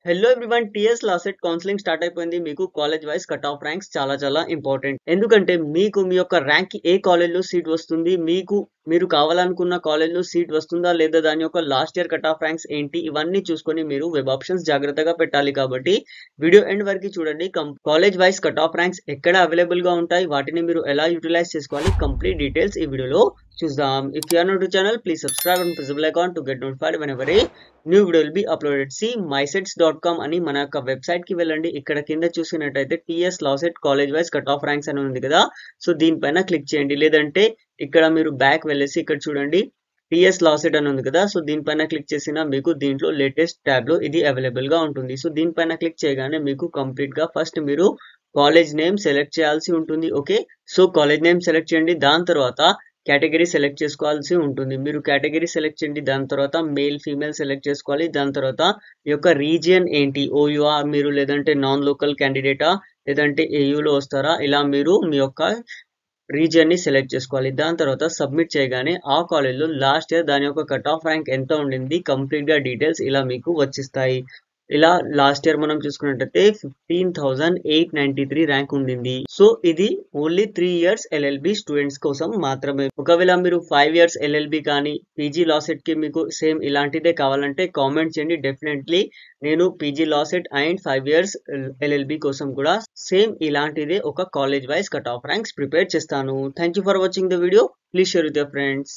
Hello everyone, TS LAWCET counselling start అయిపోయింది. మీకు college wise cut off ranks చాలా important. ఎందుకంటే మీకు మీ యొక్క ర్యాంక్ ఏ కాలేజ్లో సీట్ వస్తుంది, మీరు కావాలనుకున్న కాలేజ్లో సీట్ వస్తుందా లేదా, దాని యొక్క last year cut off ranks ఏంటి, ఇవన్నీ చూసుకొని మీరు వెబ్ ఆప్షన్స్ జాగ్రత్తగా పెట్టాలి. కాబట్టి వీడియో ఎండ్ వరకు చూడండి. College wise cut off ranks ఎక్కడ అవైలబుల్ గా ఉంటాయి, వాటిని మీరు ఎలా యూటిలైజ్ చేసుకోవాలి, కంప్లీట్ డీటెయిల్స్ ఈ వీడియోలో చూద్దాం. If you are new to channel, please subscribe and press bell icon to get notified whenever a new video will be uploaded. See mysets.com అని మన యొక్క వెబ్సైట్ కి వెళ్ళండి. ఇక్కడ కింద చూసినట్టయితే TS LAWCET college wise cut off ranks అని ఉంది కదా, సో దీనిపైన క్లిక్ చేయండి. లేదంటే ఇక్కడ మీరు బ్యాక్ వెళ్ళేసి ఇక్కడ చూడండి టీఎస్ లాసెట్ అని ఉంది కదా, సో దీనిపైన క్లిక్ చేసినా మీకు దీంట్లో లేటెస్ట్ ట్యాబ్ లో ఇది అవైలబుల్ గా ఉంటుంది. సో దీనిపైన క్లిక్ చేయగానే మీకు కంప్లీట్ గా ఫస్ట్ మీరు కాలేజ్ నేమ్ సెలెక్ట్ చేయాల్సి ఉంటుంది. Okay, so college name select చేయండి. దాని తర్వాత కేటగిరీ సెలెక్ట్ చేసుకోవాల్సి ఉంటుంది. మీరు కేటగిరీ సెలెక్ట్ చేయండి. దాని తర్వాత మేల్ ఫీమేల్ సెలెక్ట్ చేసుకోవాలి. దాని తర్వాత మీ యొక్క రీజియన్ ఏంటి, ఓయూఆ మీరు, లేదంటే నాన్ లోకల్ క్యాండిడేటా, లేదంటే ఏయూలో వస్తారా, ఇలా మీరు మీ యొక్క రీజియన్ ని సెలెక్ట్ చేసుకోవాలి. దాని తర్వాత సబ్మిట్ చేయగానే ఆ కాలేజ్లో లాస్ట్ ఇయర్ దాని యొక్క కట్ ఆఫ్ ర్యాంక్ ఎంత ఉండింది, కంప్లీట్ గా డీటెయిల్స్ ఇలా మీకు వచ్చిస్తాయి. ఇలా లాస్ట్ ఇయర్ మనం చూసుకున్నట్టయితే 15,893 ర్యాంక్ ఉండింది. సో ఇది ఓన్లీ 3 years ఎల్ఎల్బి స్టూడెంట్స్ కోసం మాత్రమే. ఒకవేళ మీరు 5 years ఎల్ఎల్బి కానీ పీజీ లాసెట్ కి మీకు సేమ్ ఇలాంటిదే కావాలంటే కామెంట్ చేయండి. డెఫినెట్లీ నేను PG LAWCET and 5 years LLB కోసం కూడా సేమ్ ఇలాంటిదే ఒక college wise cut off ranks prepare చేస్తాను. Thank you for watching the video. Please share with your friends.